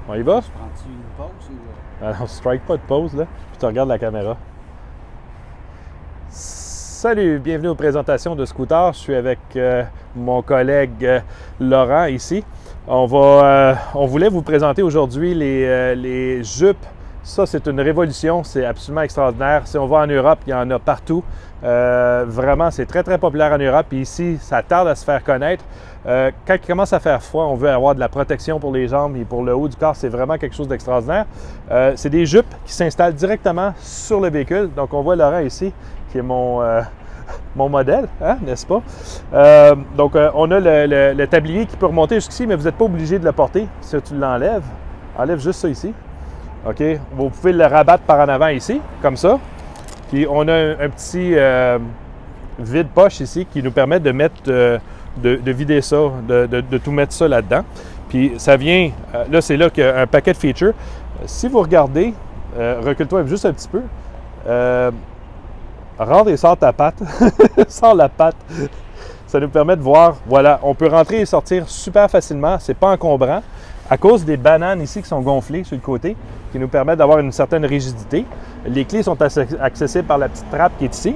On y va? Prends-tu une pause ou... Ah non, strike pas de pause, là. Puis tu regardes la caméra. Salut, bienvenue aux présentations de Scooter. Je suis avec mon collègue Laurent ici. On voulait vous présenter aujourd'hui les jupes. Ça, c'est une révolution, c'est absolument extraordinaire. Si on va en Europe, il y en a partout. Vraiment, c'est très, très populaire en Europe. Et ici, ça tarde à se faire connaître. Quand il commence à faire froid, on veut avoir de la protection pour les jambes et pour le haut du corps. C'est vraiment quelque chose d'extraordinaire. C'est des jupes qui s'installent directement sur le véhicule. Donc, on voit Laurent ici, qui est mon modèle, hein, n'est-ce pas? Donc, on a le tablier qui peut remonter jusqu'ici, mais vous n'êtes pas obligé de le porter. Si tu l'enlèves, enlève juste ça ici. OK? Vous pouvez le rabattre par en avant ici, comme ça. Puis on a un petit vide-poche ici qui nous permet de mettre, de vider ça, de tout mettre ça là-dedans. Puis ça vient, là c'est là qu'il y a un paquet de features. Si vous regardez, recule-toi juste un petit peu, rentre et sors ta patte, sors la patte. Ça nous permet de voir, voilà, on peut rentrer et sortir super facilement, c'est pas encombrant. À cause des bananes ici qui sont gonflées sur le côté, qui nous permettent d'avoir une certaine rigidité. Les clés sont accessibles par la petite trappe qui est ici.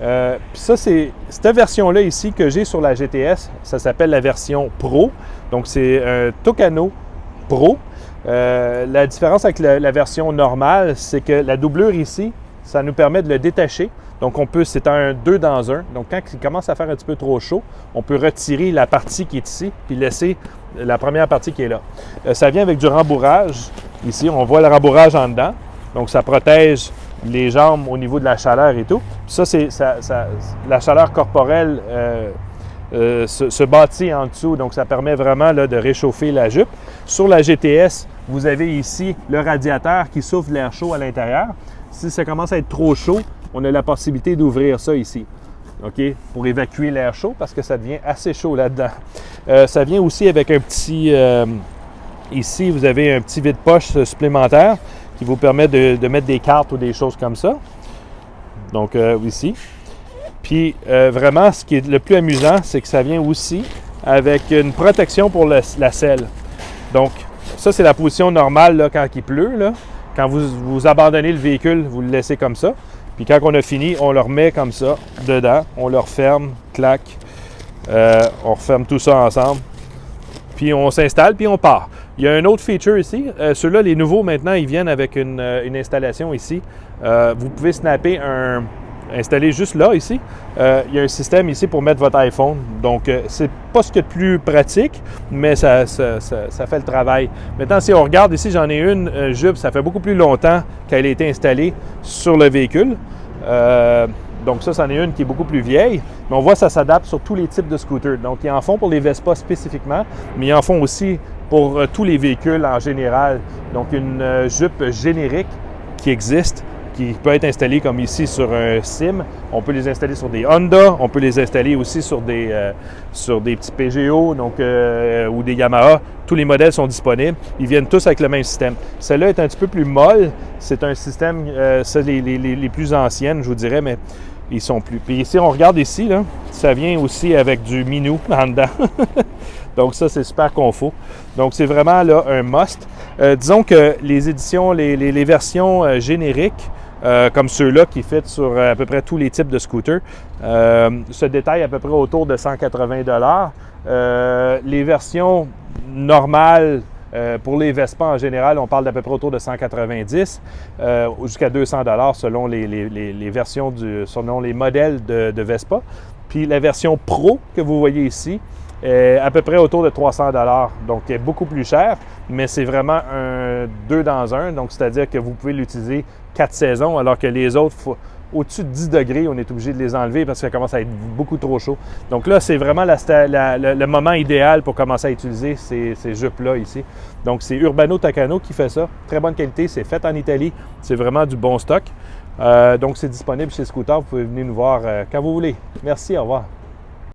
Puis ça, c'est cette version-là ici que j'ai sur la GTS, ça s'appelle la version Pro. Donc, c'est un Tucano Pro. La différence avec la version normale, c'est que la doublure ici, ça nous permet de le détacher. Donc, c'est un 2 dans 1. Donc, quand il commence à faire un petit peu trop chaud, on peut retirer la partie qui est ici, puis laisser la première partie qui est là. Ça vient avec du rembourrage. Ici, on voit le rembourrage en dedans. Donc, ça protège les jambes au niveau de la chaleur et tout. Puis ça, la chaleur corporelle se bâtit en dessous. Donc, ça permet vraiment là, de réchauffer la jupe. Sur la GTS, vous avez ici le radiateur qui souffle l'air chaud à l'intérieur. Si ça commence à être trop chaud, on a la possibilité d'ouvrir ça ici, OK, pour évacuer l'air chaud parce que ça devient assez chaud là-dedans. Ça vient aussi avec un petit... ici, vous avez un petit vide-poche supplémentaire qui vous permet de mettre des cartes ou des choses comme ça. Donc, ici. Puis, vraiment, ce qui est le plus amusant, c'est que ça vient aussi avec une protection pour la selle. Donc, ça, c'est la position normale là, quand il pleut. Là. Quand vous abandonnez le véhicule, vous le laissez comme ça. Puis quand on a fini, on le remet comme ça, dedans. On le referme, clac. On referme tout ça ensemble. Puis on s'installe, puis on part. Il y a un autre feature ici. Ceux-là, les nouveaux, maintenant, ils viennent avec une installation ici. Vous pouvez snapper installer juste là, ici. Il y a un système ici pour mettre votre iPhone. Donc, c'est pas ce qu'il y a de plus pratique, mais ça fait le travail. Maintenant, si on regarde ici, j'en ai une jupe, ça fait beaucoup plus longtemps qu'elle a été installée sur le véhicule. Donc ça, c'en est une qui est beaucoup plus vieille. Mais on voit que ça s'adapte sur tous les types de scooters. Donc, ils en font pour les Vespa spécifiquement, mais ils en font aussi pour tous les véhicules en général. Donc, une jupe générique qui existe, qui peut être installé comme ici sur un Sim. On peut les installer sur des Honda, on peut les installer aussi sur des petits PGO donc, ou des Yamaha. Tous les modèles sont disponibles. Ils viennent tous avec le même système. Celle-là est un petit peu plus molle. C'est un système, les plus anciennes, je vous dirais, mais ils sont plus. Puis ici, on regarde ici, là, ça vient aussi avec du Minou en dedans. Donc ça, c'est super confort. Donc c'est vraiment là un must. Disons que les éditions, les versions génériques, comme ceux-là qui fit sur à peu près tous les types de scooters, se détaillent à peu près autour de 180 $. Les versions normales, pour les Vespa en général, on parle d'à peu près autour de 190 jusqu'à 200 $ selon les versions, selon les modèles de Vespa. Puis la version Pro que vous voyez ici, à peu près autour de 300 $. Donc, elle est beaucoup plus cher, mais c'est vraiment un 2 dans 1. Donc, c'est-à-dire que vous pouvez l'utiliser 4 saisons, alors que les autres, au-dessus de 10 degrés, on est obligé de les enlever parce que ça commence à être beaucoup trop chaud. Donc là, c'est vraiment le moment idéal pour commencer à utiliser ces jupes-là ici. Donc, c'est Urbano Tucano qui fait ça. Très bonne qualité, c'est fait en Italie. C'est vraiment du bon stock. Donc, c'est disponible chez Scooter. Vous pouvez venir nous voir quand vous voulez. Merci, au revoir.